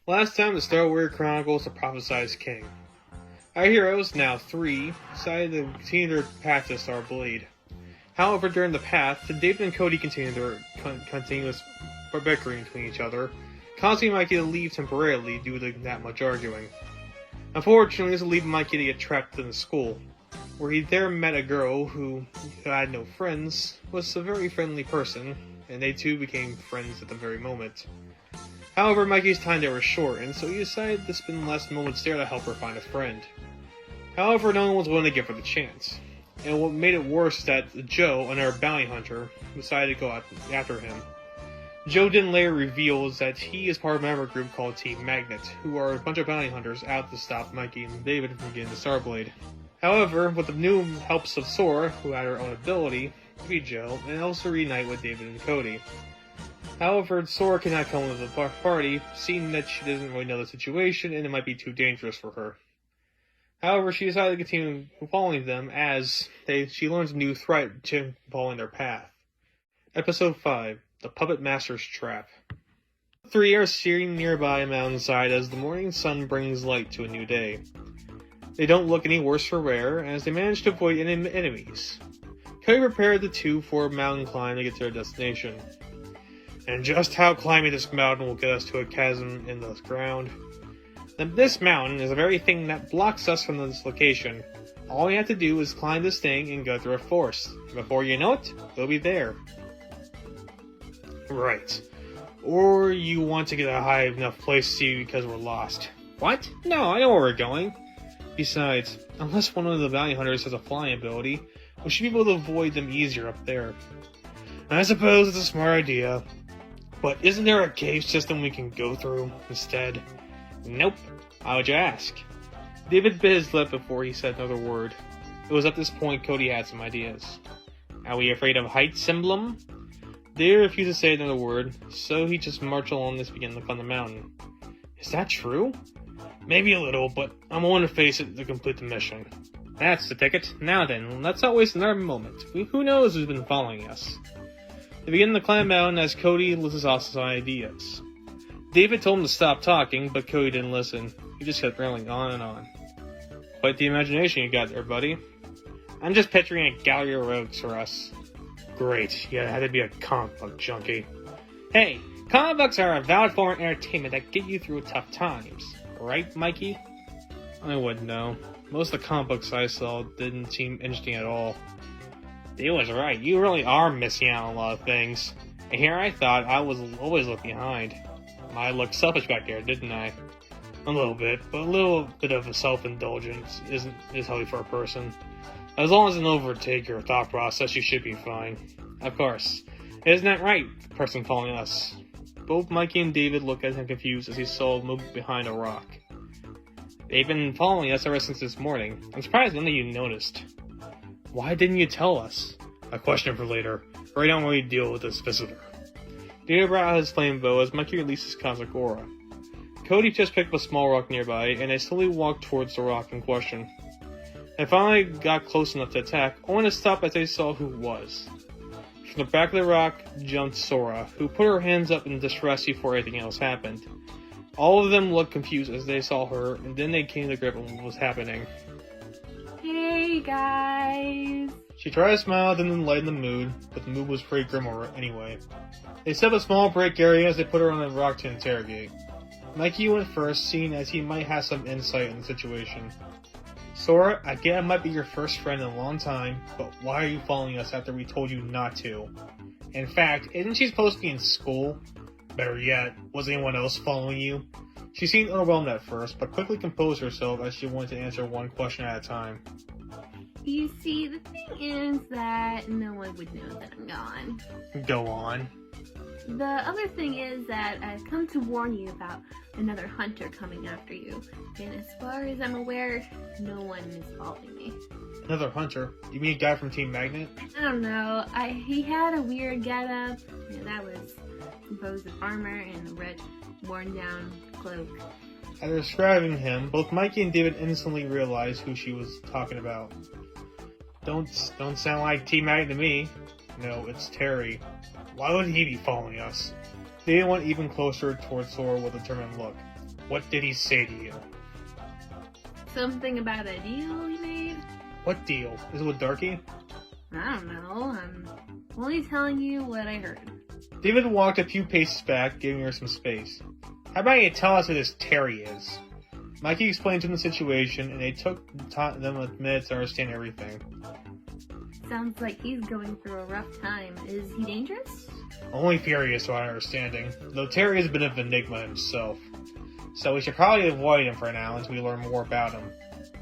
Last time the Star Wars Chronicles the Prophesied King. Our heroes, now 3, decided to continue their path to Star Blade. However, during the path, David and Cody continued their continuous bickering between each other, causing Mikey to leave temporarily due to that much arguing. Unfortunately, this would lead Mikey to get trapped in the school, where he there met a girl who had no friends, was a very friendly person, and they two became friends at the very moment. However, Mikey's time there was short, and so he decided to spend the last moments there to help her find a friend. However, no one was willing to give her the chance. And what made it worse is that Joe, another bounty hunter, decided to go after him. Joe then later reveals that he is part of a member group called Team Magnet, who are a bunch of bounty hunters out to stop Mikey and David from getting to Starblade. However, with the new helps of Sora, who had her own ability, to be Joe, and also reunite with David and Cody. However, Sora cannot come to the party, seeing that she doesn't really know the situation and it might be too dangerous for her. However, she decided to continue following them as she learns a new threat to following their path. Episode 5, The Puppet Master's Trap. The 3 are sitting nearby a mountainside as the morning sun brings light to a new day. They don't look any worse for wear, as they manage to avoid any enemies. Cody prepared the two for a mountain climb to get to their destination. And just how climbing this mountain will get us to a chasm in the ground. This mountain is the very thing that blocks us from this location. All we have to do is climb this thing and go through a forest. Before you know it, we'll be there. Right. Or you want to get a high enough place to see because we're lost. What? No, I know where we're going. Besides, unless one of the bounty hunters has a flying ability, we should be able to avoid them easier up there. I suppose it's a smart idea. But isn't there a cave system we can go through instead? Nope. How would you ask? David bit his lip before he said another word. It was at this point Cody had some ideas. Are we afraid of heights, Emblem? David refused to say another word, so he just marched along and began to climb the mountain. Is that true? Maybe a little, but I'm willing to face it to complete the mission. That's the ticket. Now then, let's not waste another moment. Who knows who's been following us? They begin to climb the mountain as Cody lists off some ideas. David told him to stop talking, but Cody didn't listen. He just kept rambling on and on. Quite the imagination you got there, buddy. I'm just picturing a gallery of rogues for us. Great, yeah, it had to be a comic book junkie. Hey, comic books are a valid form of entertainment that get you through tough times. Right, Mikey? I wouldn't know. Most of the comic books I saw didn't seem interesting at all. He was right, you really are missing out on a lot of things. And here I thought I was always left behind. I looked selfish back there, didn't I? A little bit, but a little bit of a self-indulgence is healthy for a person. As long as it doesn't overtake your thought process, you should be fine. Of course. Isn't that right, the person following us? Both Mikey and David looked at him confused as he saw him move behind a rock. They've been following us ever since this morning. I'm surprised none of you noticed. Why didn't you tell us? A question for later. Right now we deal with this visitor. David brought out his flame bow as Mikey released his cosmic aura. Cody just picked up a small rock nearby, and they slowly walked towards the rock in question. They finally got close enough to attack, only to stop as they saw who it was. From the back of the rock jumped Sora, who put her hands up in distress before anything else happened. All of them looked confused as they saw her, and then they came to grip on what was happening. Hey guys! She tried to smile, then lighten the mood, but the mood was pretty grim anyway. They set up a small break area as they put her on a rock to interrogate. Mikey went first, seeing as he might have some insight in the situation. Sora, I get I might be your first friend in a long time, but why are you following us after we told you not to? In fact, isn't she supposed to be in school? Better yet, was anyone else following you? She seemed overwhelmed at first, but quickly composed herself as she wanted to answer one question at a time. You see, the thing is that no one would know that I'm gone. Go on. The other thing is that I've come to warn you about another hunter coming after you. And as far as I'm aware, no one is following me. Another hunter? You mean a guy from Team Magnet? I don't know. He had a weird getup. That was composed of armor and a red, worn-down cloak. After describing him, both Mikey and David instantly realized who she was talking about. Don't sound like Team Magnet to me. No, it's Terry. Why would he be following us? David went even closer towards Sora with a determined look. What did he say to you? Something about a deal he made? What deal? Is it with Darky? I don't know. I'm only telling you what I heard. David walked a few paces back, giving her some space. How about you tell us who this Terry is? Mikey explained to them the situation, and they took them a minute to understand everything. Sounds like he's going through a rough time. Is he dangerous? Only furious to our understanding, though Terry has been an enigma himself. So we should probably avoid him for now until we learn more about him,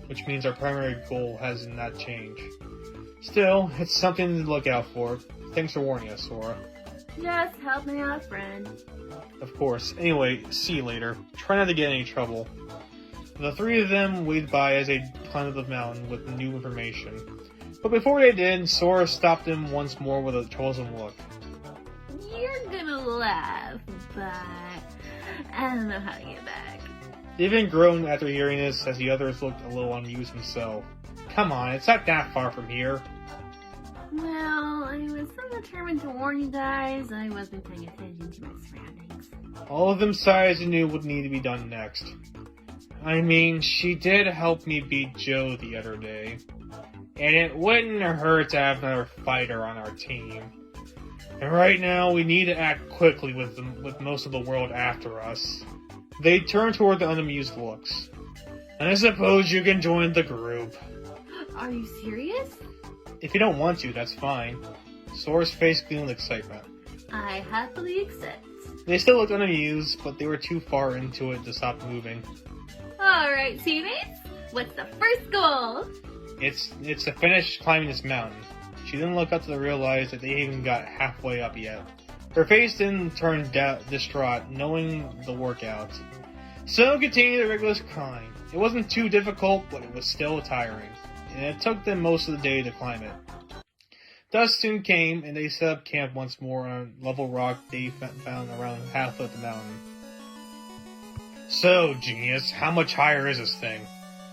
which means our primary goal has not changed. Still, it's something to look out for. Thanks for warning us, Sora. Just help me out, friend. Of course. Anyway, see you later. Try not to get in any trouble. The three of them waved by as they climbed up the mountain with new information. But before they did, Sora stopped them once more with a troublesome look. You're gonna laugh, but I don't know how to get back. David groaned after hearing this as the others looked a little uneased himself. Come on, it's not that far from here. Well, I was so determined to warn you guys, I wasn't paying attention to my surroundings. All of them sighed and knew what needed to be done next. I mean, she did help me beat Joe the other day. And it wouldn't hurt to have another fighter on our team. And right now, we need to act quickly with most of the world after us. They turned toward the unamused looks. And I suppose you can join the group. Are you serious? If you don't want to, that's fine. Sora's face gleamed with excitement. I happily accept. They still looked unamused, but they were too far into it to stop moving. Alright, teammates, what's the first goal? It's to finish climbing this mountain. She didn't look up to realize that they even got halfway up yet. Her face then turned distraught, knowing the workout. So continued the rigorous climb. It wasn't too difficult, but it was still tiring, and it took them most of the day to climb it. Dusk soon came, and they set up camp once more on a level rock they found around halfway up the mountain. So, Genius, how much higher is this thing?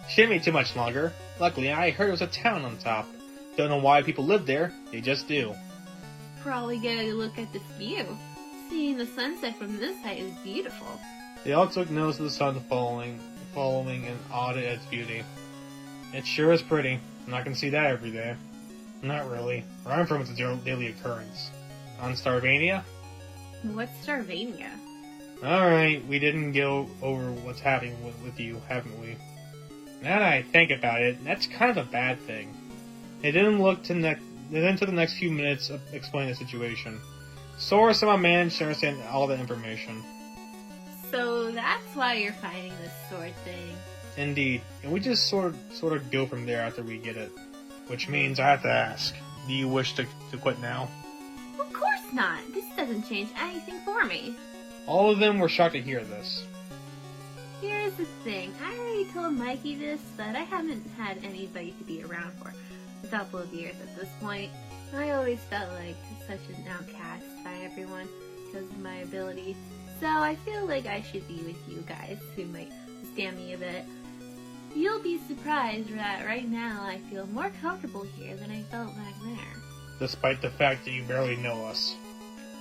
Shouldn't be too much longer. Luckily, I heard it was a town on top. Don't know why people live there, they just do. Probably get a look at this view. Seeing the sunset from this height is beautiful. They all took notice of the sun following and awed at its beauty. It sure is pretty. I'm not gonna see that every day. Not really. Where I'm from, it's a daily occurrence. On Starvania? What's Starvania? Alright, we didn't go over what's happening with you, haven't we? Now that I think about it, that's kind of a bad thing. They then took the next few minutes of explaining the situation. Sora somehow managed to understand all the information. So that's why you're fighting this sword thing. Indeed, and we just sort of go from there after we get it. Which means I have to ask, do you wish to quit now? Of course not. This doesn't change anything for me. All of them were shocked to hear this. Here's the thing. I already told Mikey this, but I haven't had anybody to be around for a couple of years at this point. I always felt like such an outcast by everyone because of my ability. So I feel like I should be with you guys who might understand me a bit. You'll be surprised that right now I feel more comfortable here than I felt back there. Despite the fact that you barely know us.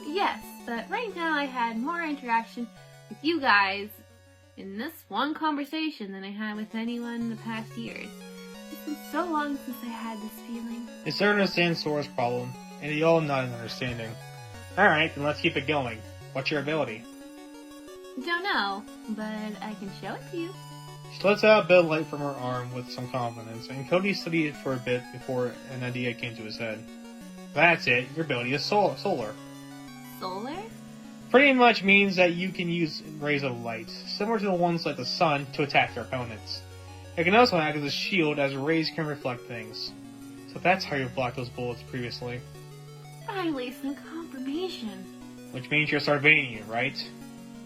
Yes, but right now I had more interaction with you guys in this one conversation than I had with anyone in the past years. It's been so long since I had this feeling. They started to understand Sora's problem, and they all nodded in understanding. Alright, then let's keep it going. What's your ability? Don't know, but I can show it to you. She lets out a bit of light from her arm with some confidence, and Cody studied it for a bit before an idea came to his head. That's it, your ability is solar. Solar? Pretty much means that you can use rays of light, similar to the ones like the sun, to attack your opponents. It can also act as a shield, as rays can reflect things. So that's how you blocked those bullets previously. Finally, some confirmation. Which means you're Sarvanian, right?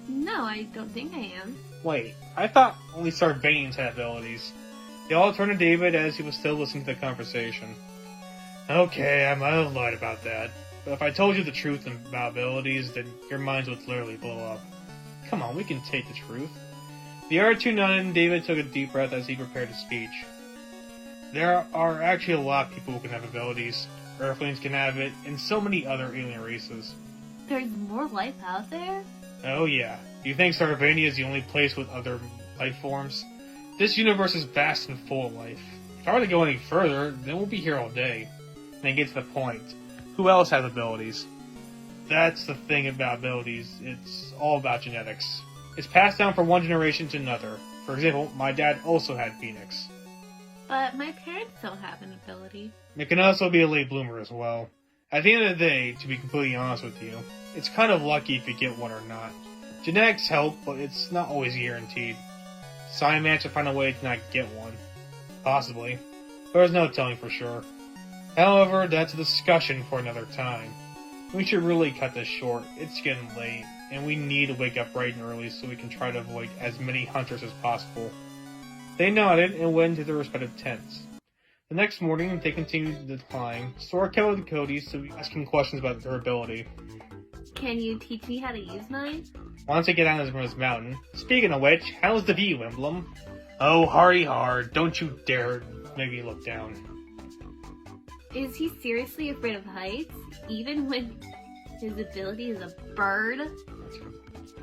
No, I don't think I am. Wait, I thought only Sarvanians had abilities. They all turned to David as he was still listening to the conversation. Okay, I might have lied about that. But if I told you the truth about abilities, then your minds would literally blow up. Come on, we can take the truth. The other two nodded and David took a deep breath as he prepared his speech. There are actually a lot of people who can have abilities. Earthlings can have it, and so many other alien races. There's more life out there? Oh yeah. Do you think Sarvania is the only place with other life forms? This universe is vast and full of life. If I were to go any further, then we'll be here all day. And then get to the point. Who else has abilities? That's the thing about abilities. It's all about genetics. It's passed down from one generation to another. For example, my dad also had Phoenix. But my parents don't have an ability. It can also be a late bloomer as well. At the end of the day, to be completely honest with you, it's kind of lucky if you get one or not. Genetics help, but it's not always guaranteed. Science to find a way to not get one. Possibly. There's no telling for sure. However, that's a discussion for another time. We should really cut this short. It's getting late, and we need to wake up bright and early so we can try to avoid as many hunters as possible. They nodded and went into their respective tents. The next morning, they continued the climb. Sora kept with Cody, so we asked him questions about their ability. Can you teach me how to use mine? Once they get down this mountain. Speaking of which, how's the view, Emblem? Oh, hardy hard, don't you dare make me look down. Is he seriously afraid of heights? Even when his ability is a bird?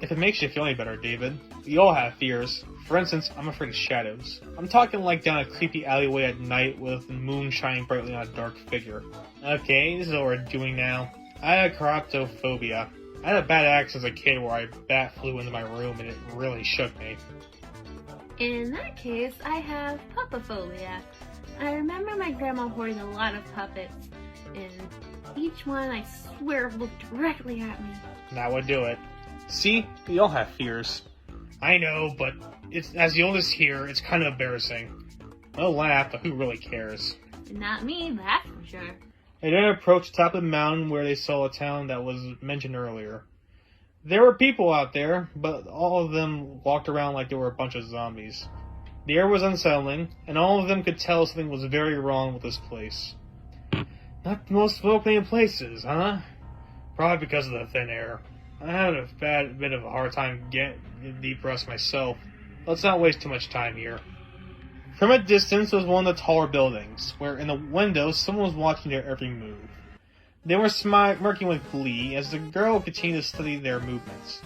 If it makes you feel any better, David, we all have fears. For instance, I'm afraid of shadows. I'm talking like down a creepy alleyway at night with the moon shining brightly on a dark figure. Okay, this is what we're doing now. I had chiroptophobia. I had a bad accident as a kid where a bat flew into my room and it really shook me. In that case, I have puppophobia. I remember my grandma hoarding a lot of puppets, and each one, I swear, looked directly at me. That would do it. See? We all have fears. I know, but it's as the oldest here, it's kind of embarrassing. I'll laugh, but who really cares? Not me, that's for sure. They then approached the top of the mountain where they saw a town that was mentioned earlier. There were people out there, but all of them walked around like they were a bunch of zombies. The air was unsettling, and all of them could tell something was very wrong with this place. Not the most welcoming places, huh? Probably because of the thin air. I had a bit of a hard time getting deep breaths myself. Let's not waste too much time here. From a distance was one of the taller buildings, where in the window someone was watching their every move. They were smirking with glee as the girl continued to study their movements.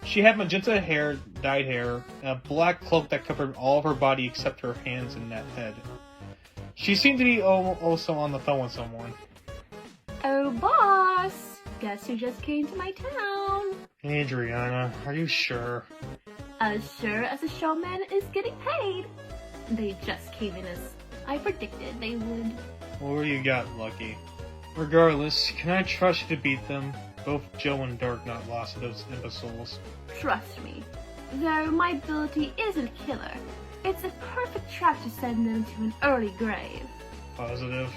She had magenta hair, dyed hair, and a black cloak that covered all of her body except her hands and that head. She seemed to be also on the phone with someone. Oh, boss! Guess who just came to my town? Adriana, are you sure? As sure as a showman is getting paid. They just came in as I predicted they would. Well, you got lucky. Regardless, can I trust you to beat them? Both Joe and Dark not lost to those imbeciles. Trust me. Though my ability isn't killer, it's a perfect trap to send them to an early grave. Positive?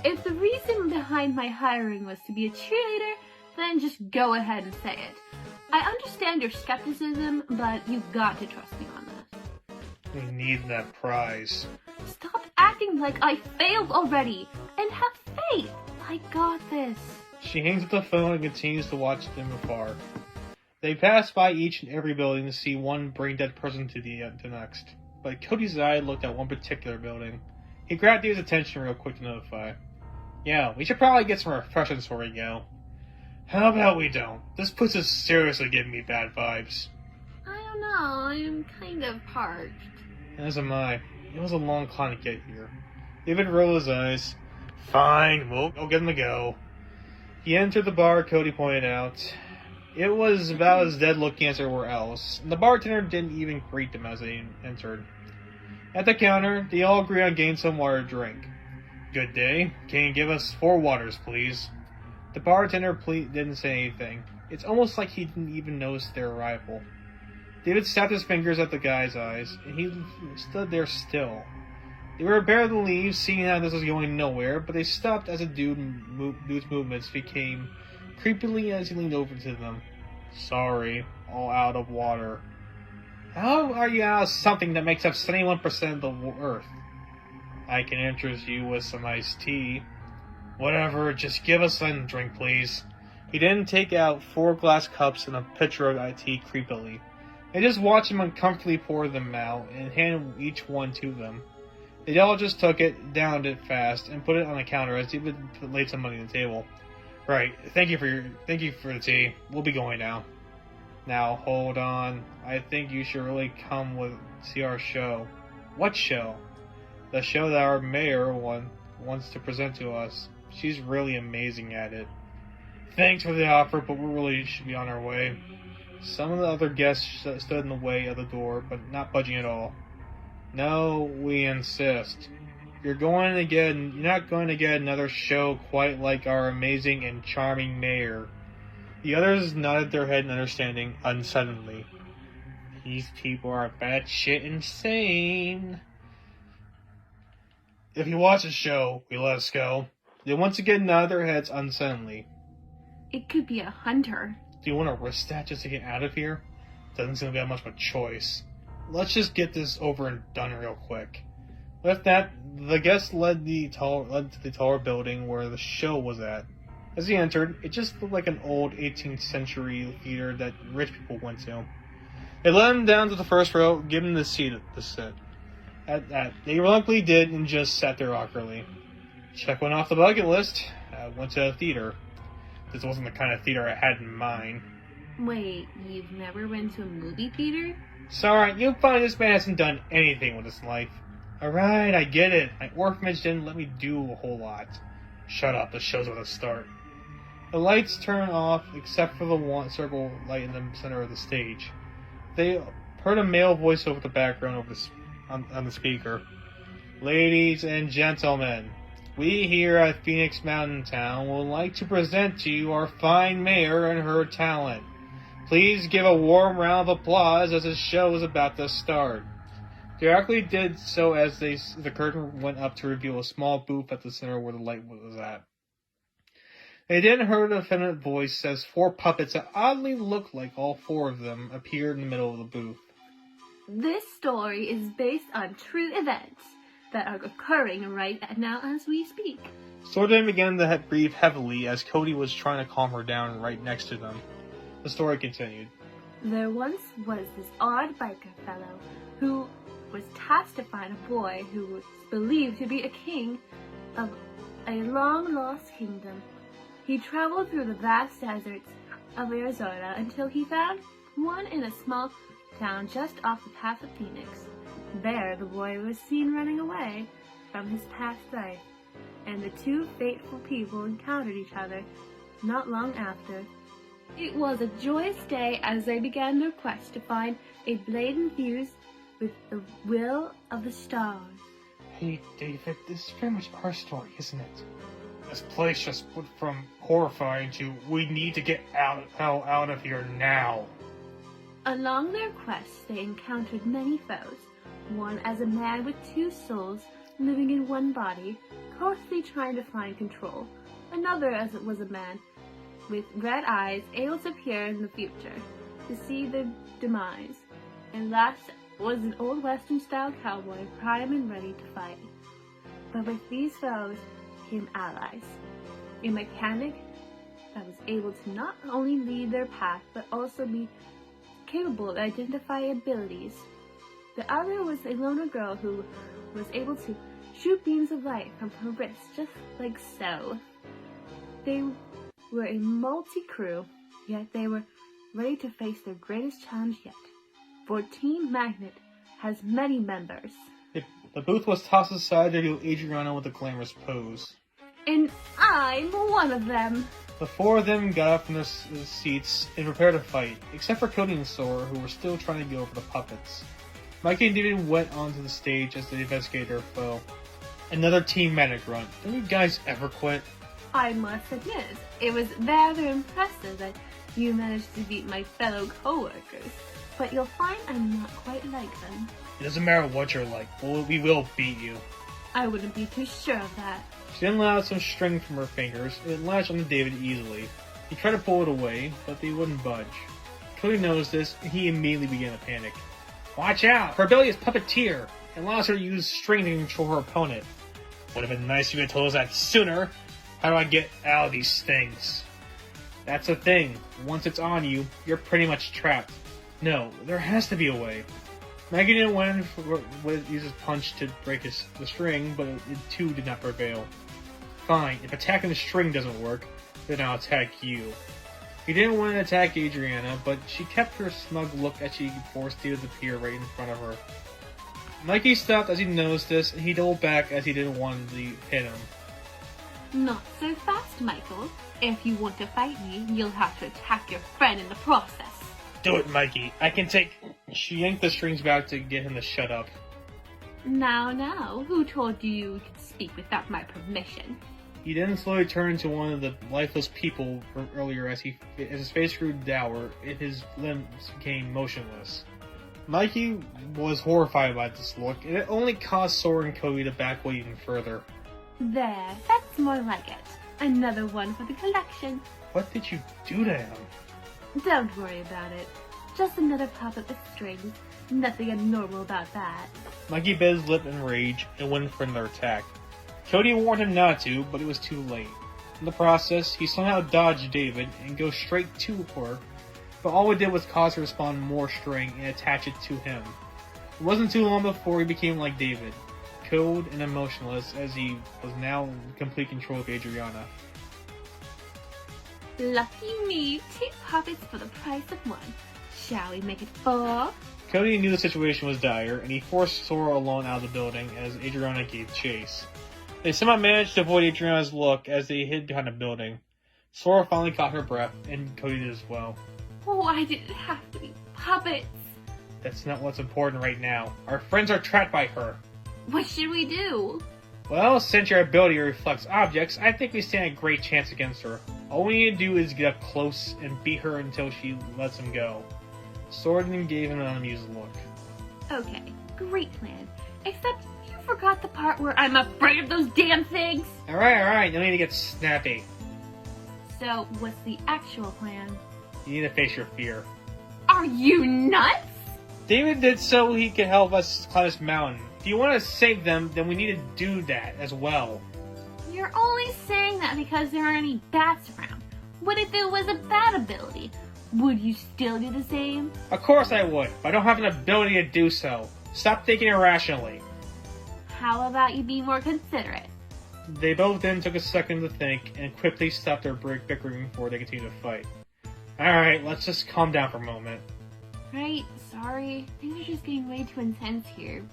If the reason behind my hiring was to be a cheerleader, then just go ahead and say it. I understand your skepticism, but you've got to trust me on this. We need that prize. Stop acting like I failed already, and have faith. I got this. She hangs up the phone and continues to watch them afar. They pass by each and every building to see one brain-dead person to the next. But Cody's eye looked at one particular building. He grabbed Dave's attention real quick to notify. Yeah, we should probably get some refreshments before we go. How about we don't? This place is seriously giving me bad vibes. I don't know, I'm kind of parched. As am I. It was a long climb to get here. David rolled his eyes. Fine, we'll get him to go. He entered the bar, Cody pointed out. It was about as dead-looking as everywhere else, and the bartender didn't even greet them as they entered. At the counter, they all agreed on getting some water to drink. Good day. Can you give us 4 waters, please? The bartender didn't say anything. It's almost like he didn't even notice their arrival. David snapped his fingers at the guy's eyes, and he stood there still. They were about to leave, seeing how this was going nowhere, but they stopped as a dude's movements became creepily as he leaned over to them. Sorry, all out of water. How are you out of something that makes up 71% of the Earth? I can interest you with some iced tea. Whatever, just give us a drink, please. He then take out 4 glass cups and a pitcher of tea creepily. They just watched him uncomfortably pour them out and hand each one to them. They all just took it, downed it fast, and put it on the counter as David laid some money on the table. Right, thank you for the tea. We'll be going now. Now hold on, I think you should really come see our show. What show? The show that our mayor wants to present to us. She's really amazing at it. Thanks for the offer, but we really should be on our way. Some of the other guests stood in the way of the door, but not budging at all. No, we insist. You're not going to get another show quite like our amazing and charming mayor. The others nodded their head in understanding, unsuddenly. These people are batshit insane. If you watch the show, we let us go. They once again nodded their heads unsuddenly. It could be a hunter. Do you want to risk that just to get out of here? Doesn't seem to be that much of a choice. Let's just get this over and done real quick. With that, the guest led to the taller building where the show was at. As he entered, it just looked like an old 18th century theater that rich people went to. They led him down to the first row, giving him the seat to sit. At that, they reluctantly did and just sat there awkwardly. Check one off the bucket list. I went to a theater. This wasn't the kind of theater I had in mind. Wait, you've never been to a movie theater? Sorry, you'll find this man hasn't done anything with his life. Alright, I get it. My orphanage didn't let me do a whole lot. Shut up, the show's about to start. The lights turn off except for the one circle light in the center of the stage. They heard a male voice over the background on the speaker. Ladies and gentlemen, we here at Phoenix Mountain Town would like to present to you our fine mayor and her talent. Please give a warm round of applause as the show is about to start. They actually did so as the curtain went up to reveal a small booth at the center where the light was at. They then heard a feminine voice as 4 puppets that oddly looked like all 4 of them appeared in the middle of the booth. This story is based on true events that are occurring right now as we speak. Sordin began to breathe heavily as Cody was trying to calm her down right next to them. The story continued. There once was this odd biker fellow who was tasked to find a boy who was believed to be a king of a long-lost kingdom. He traveled through the vast deserts of Arizona until he found one in a small town just off the path of Phoenix. There, the boy was seen running away from his past life, and the 2 fateful people encountered each other not long after. It was a joyous day as they began their quest to find a blade infused with the will of the stars. Hey, David, this is very much our story, isn't it? This place just went from horrifying to we need to get out of here now. Along their quest, they encountered many foes. One as a man with 2 souls living in one body, constantly trying to find control. Another as it was a man with red eyes, able to appear in the future to see their demise. And last was an old western-style cowboy, prime and ready to fight. But with these foes came allies. A mechanic that was able to not only lead their path, but also be capable of identifying abilities. The other was a loner girl who was able to shoot beams of light from her wrist, just like so. They were a multi-crew, yet they were ready to face their greatest challenge yet. For Team Magnet has many members. The booth was tossed aside to reveal Adriana with a glamorous pose. And I'm one of them. The 4 of them got up from their seats and prepared to fight, except for Cody and Sora, who were still trying to get over the puppets. Mikey and David went onto the stage as they investigated their foe. Another Team Magnet grunt. Don't you guys ever quit? I must admit, it was rather impressive that you managed to beat my fellow co-workers. But you'll find I'm not quite like them. It doesn't matter what you're like. We will beat you. I wouldn't be too sure of that. She then let out some string from her fingers. It latched onto David easily. He tried to pull it away, but they wouldn't budge. Cody noticed this, and he immediately began to panic. Watch out! Her ability is Puppeteer! It allows her to use string to control her opponent. Would have been nice if you had told us that sooner. How do I get out of these things? That's the thing. Once it's on you, you're pretty much trapped. No, there has to be a way. Maggie didn't want to use his punch to break the string, but it too did not prevail. Fine, if attacking the string doesn't work, then I'll attack you. He didn't want to attack Adriana, but she kept her smug look as she forced David to appear right in front of her. Mikey stopped as he noticed this, and he doubled back as he didn't want to hit him. Not so fast, Michael. If you want to fight me, you'll have to attack your friend in the process. Do it, Mikey. I can take... She yanked the strings back to get him to shut up. Now, who told you could speak without my permission? He then slowly turned to one of the lifeless people from earlier as his face grew dour and his limbs became motionless. Mikey was horrified by this look, and it only caused Sora and Cody to back away even further. There, that's more like it. Another one for the collection. What did you do to him? Don't worry about it. Just another puppet with strings. Nothing abnormal about that. Mikey bit his lip in rage and went for another attack. Cody warned him not to, but it was too late. In the process, he somehow dodged David and goes straight to her, but all it did was cause her to spawn more string and attach it to him. It wasn't too long before he became like David, cold and emotionless as he was now in complete control of Adriana. Lucky me, 2 puppets for the price of 1. Shall we make it 4? Cody knew the situation was dire, and he forced Sora alone out of the building as Adriana gave chase. They somehow managed to avoid Adriana's look as they hid behind a building. Sora finally caught her breath, and Cody did as well. Why did it have to be puppets? That's not what's important right now. Our friends are trapped by her. What should we do? Well, since your ability reflects objects, I think we stand a great chance against her. All we need to do is get up close and beat her until she lets him go. Sora then gave him an amused look. Okay, great plan. Except you forgot the part where I'm afraid of those damn things. Alright, no need to get snappy. So, what's the actual plan? You need to face your fear. Are you nuts? David did so he could help us climb this mountain. If you want to save them, then we need to do that as well. You're only saying that because there aren't any bats around. What if it was a bat ability? Would you still do the same? Of course I would, but I don't have an ability to do so. Stop thinking irrationally. How about you be more considerate? They both then took a second to think and quickly stopped their bickering before they continued to fight. Alright, let's just calm down for a moment. Right, sorry. Things are just getting way too intense here.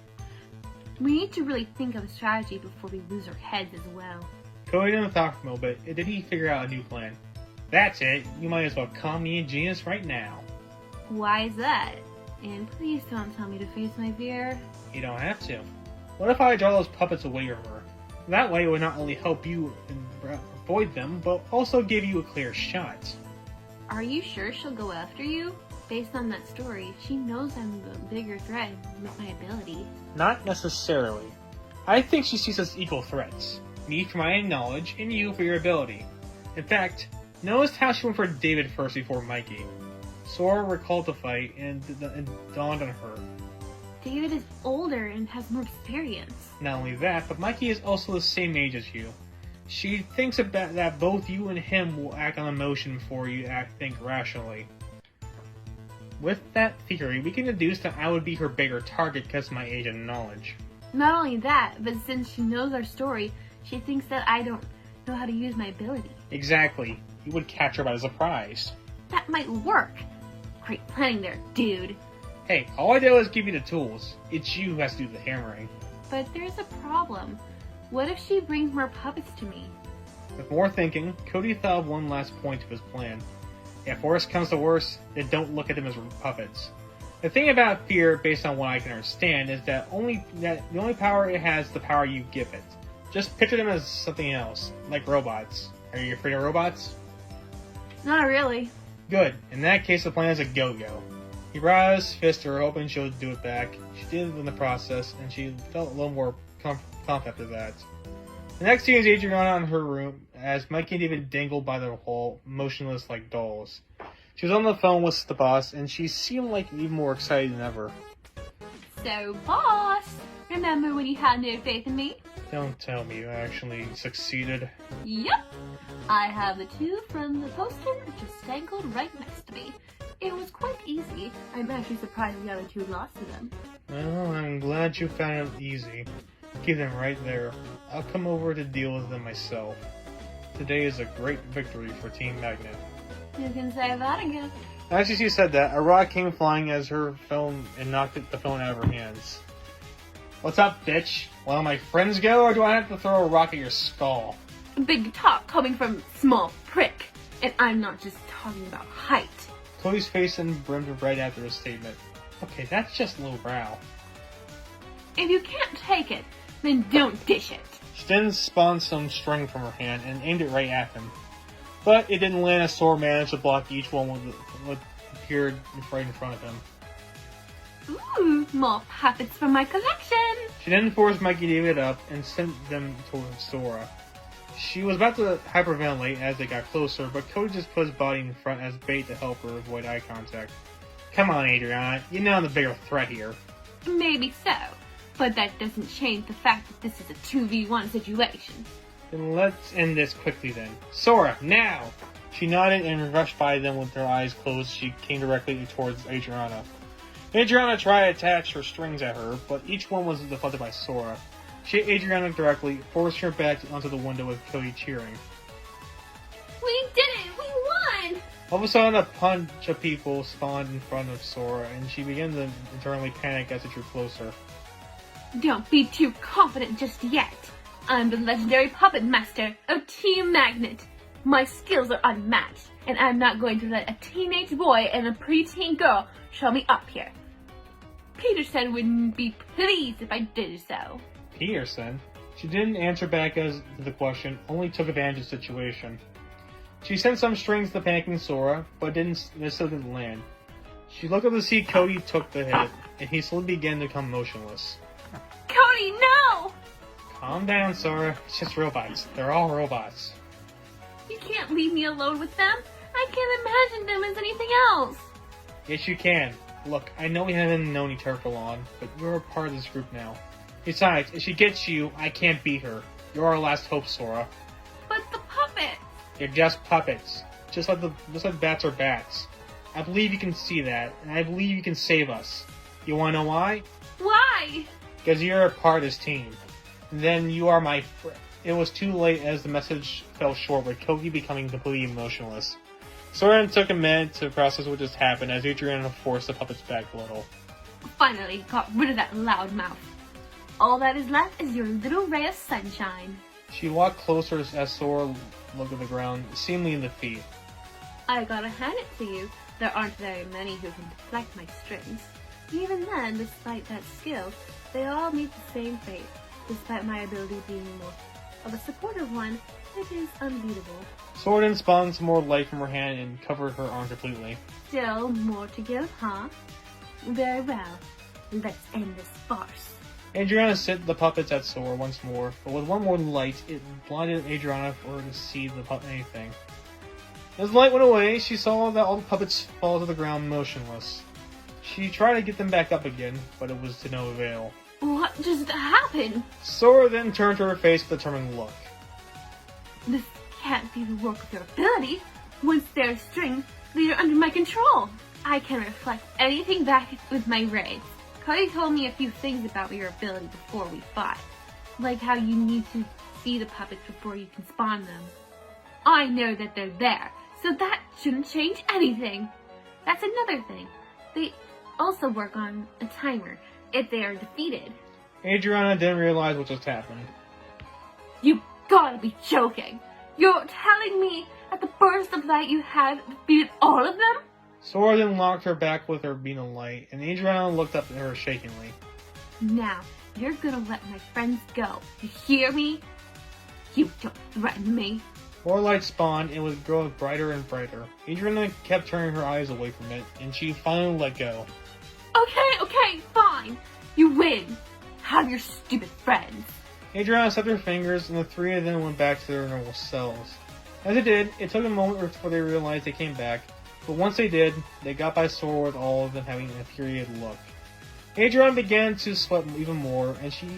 We need to really think of a strategy before we lose our heads as well. Cody didn't thought for a moment, and then he figured out a new plan. That's it. You might as well call me a genius right now. Why is that? And please don't tell me to face my fear. You don't have to. What if I draw those puppets away from her? That way it would not only help you avoid them, but also give you a clear shot. Are you sure she'll go after you? Based on that story, she knows I'm the bigger threat with my ability. Not necessarily. I think she sees us equal threats. Me for my knowledge, and you for your ability. In fact, notice how she went for David first before Mikey. Sora recalled the fight, and it dawned on her. David is older and has more experience. Not only that, but Mikey is also the same age as you. She thinks about that both you and him will act on emotion before you think rationally. With that theory, we can deduce that I would be her bigger target because of my age and knowledge. Not only that, but since she knows our story, she thinks that I don't know how to use my ability. Exactly. You would catch her by surprise. That might work. Great planning there, dude. Hey, all I do is give you the tools. It's you who has to do the hammering. But there's a problem. What if she brings more puppets to me? With more thinking, Cody thought of one last point to his plan. If worse comes to worse, then don't look at them as puppets. The thing about fear, based on what I can understand, is that the only power it has is the power you give it. Just picture them as something else, like robots. Are you afraid of robots? Not really. Good. In that case, the plan is a go-go. He brought out his fist to her, hoping she would do it back. She did in the process, and she felt a little more confident after that. The next scene is Adriana in her room, as Mikey and David dangled by the wall, motionless like dolls. She was on the phone with the boss, and she seemed like even more excited than ever. So, boss, remember when you had no faith in me? Don't tell me you actually succeeded. Yep. I have the 2 from the poster just dangled right next to me. It was quite easy. I'm actually surprised the other 2 had lost to them. Well, I'm glad you found it easy. Keep them right there. I'll come over to deal with them myself. Today is a great victory for Team Magnet. You can say that again. As she said that, a rock came flying as her phone and knocked the phone out of her hands. What's up, bitch? Will my friends go, or do I have to throw a rock at your skull? Big talk coming from small prick. And I'm not just talking about height. Chloe's face then brimmed right after his statement. Okay, that's just lowbrow. If you can't take it, then don't dish it. She then spawned some string from her hand and aimed it right at him. But it didn't land as Sora managed to block each one with what appeared right in front of him. Ooh, more puppets from my collection! She then forced Mikey David up and sent them towards Sora. She was about to hyperventilate as they got closer, but Cody just put his body in front as bait to help her avoid eye contact. Come on, Adriana, you know the bigger threat here. Maybe so, but that doesn't change the fact that this is a 2v1 situation. Then let's end this quickly then. Sora, now! She nodded and rushed by them with her eyes closed. She came directly towards Adriana. Adriana tried to attach her strings at her, but each one was deflected by Sora. She hit Adriana directly, forcing her back onto the window with Cody cheering. We did it! We won! All of a sudden, a bunch of people spawned in front of Sora, and she began to internally panic as it drew closer. Don't be too confident just yet. I'm the legendary puppet master of Team Magnet. My skills are unmatched, and I'm not going to let a teenage boy and a preteen girl show me up here. Peterson wouldn't be pleased if I did so. Peterson? She didn't answer back as to the question, only took advantage of the situation. She sent some strings to panicking Sora, but they still didn't land. She looked up to see Cody took the hit, and he slowly began to become motionless. Cody, no! Calm down, Sora. It's just robots. They're all robots. You can't leave me alone with them. I can't imagine them as anything else. Yes, you can. Look, I know we haven't known each other for long, but you're a part of this group now. Besides, if she gets you, I can't beat her. You're our last hope, Sora. But the puppets! You're just puppets. Just like bats are bats. I believe you can see that, and I believe you can save us. You wanna know why? Why? Because you're a part of this team. And then you are my friend. It was too late as the message fell short with Kogi becoming completely emotionless. Sora took a minute to process what just happened as Adriana forced the puppets back a little. Finally got rid of that loud mouth. All that is left is your little ray of sunshine. She walked closer as Sora looked at the ground, seemingly in defeat. I gotta hand it to you. There aren't very many who can deflect my strings. Even then, despite that skill, they all meet the same fate. Despite my ability being more of a supportive one, it is unbeatable. Sora then spawned some more light from her hand and covered her arm completely. Still more to give, huh? Very well. Let's end this farce. Adriana sent the puppets at Sora once more, but with one more light, it blinded Adriana for her to see anything. As the light went away, she saw that all the puppets fall to the ground motionless. She tried to get them back up again, but it was to no avail. What just happened? Sora then turned to her face with a determined look. This can't be the work of your ability. Once they're strings, they are under my control. I can reflect anything back with my rays. Cody told me a few things about your ability before we fought. Like how you need to see the puppets before you can spawn them. I know that they're there, so that shouldn't change anything. That's another thing. They also work on a timer if they are defeated. Adriana didn't realize what just happened. You gotta be joking. You're telling me at the burst of light you have defeated all of them? Sora then locked her back with her beam of light, and Adriana looked up at her shakingly. Now, you're gonna let my friends go. You hear me? You don't threaten me. More light spawned and would grow brighter and brighter. Adriana kept turning her eyes away from it, and she finally let go. Okay, fine. You win. Have your stupid friends. Adriana snapped her fingers, and the three of them went back to their normal selves. As it did, it took a moment before they realized they came back, but once they did, they got by Sora with all of them having an infuriated look. Adriana began to sweat even more, and she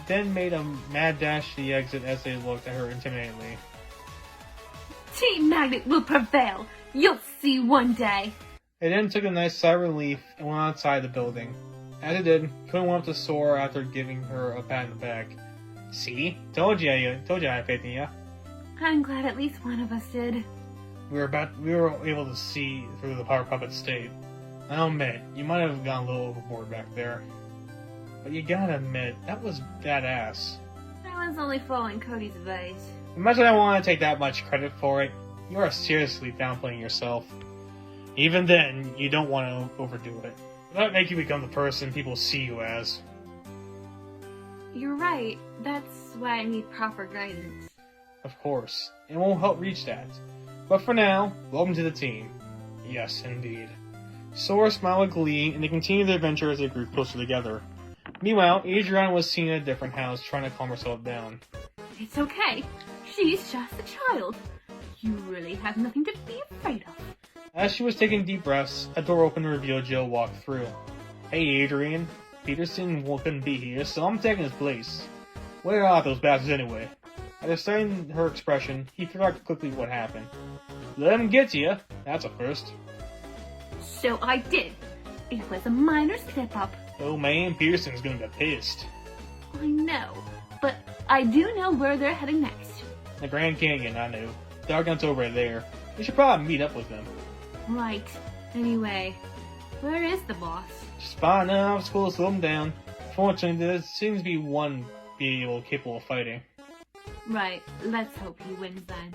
then made a mad dash to the exit as they looked at her intimidatingly. Team Magnet will prevail. You'll see one day. They then took a nice sigh of relief and went outside the building. As it did, Quinn went up to Sora after giving her a pat on the back. See? Told you I had faith in you. I'm glad at least one of us did. we were able to see through the power puppet state. I'll admit, you might have gone a little overboard back there. But you gotta admit, that was badass. I was only following Cody's advice. Imagine I want to take that much credit for it. You are seriously downplaying yourself. Even then, you don't want to overdo it. It might make you become the person people see you as. You're right. That's why I need proper guidance. Of course, it won't help reach that. But for now, welcome to the team. Yes, indeed. Sora smiled with glee, and they continued their adventure as they grew closer together. Meanwhile, Adriana was seen in a different house, trying to calm herself down. It's okay. She's just a child. You really have nothing to be afraid of. As she was taking deep breaths, a door opened and revealed Joe walked through. Hey, Adrian. Peterson couldn't be here, so I'm taking his place. Where are those bastards anyway? After studying her expression, he figured out quickly what happened. Let him get to you. That's a first. So I did. It was a minor slip-up. Oh man, Peterson's gonna get pissed. I know, but I do know where they're heading next. The Grand Canyon, I know. The Argonauts over there. We should probably meet up with them. Right. Anyway, where is the boss? Just fine enough, school to slow them down. Fortunately, there seems to be one capable of fighting. Right. Let's hope he wins then.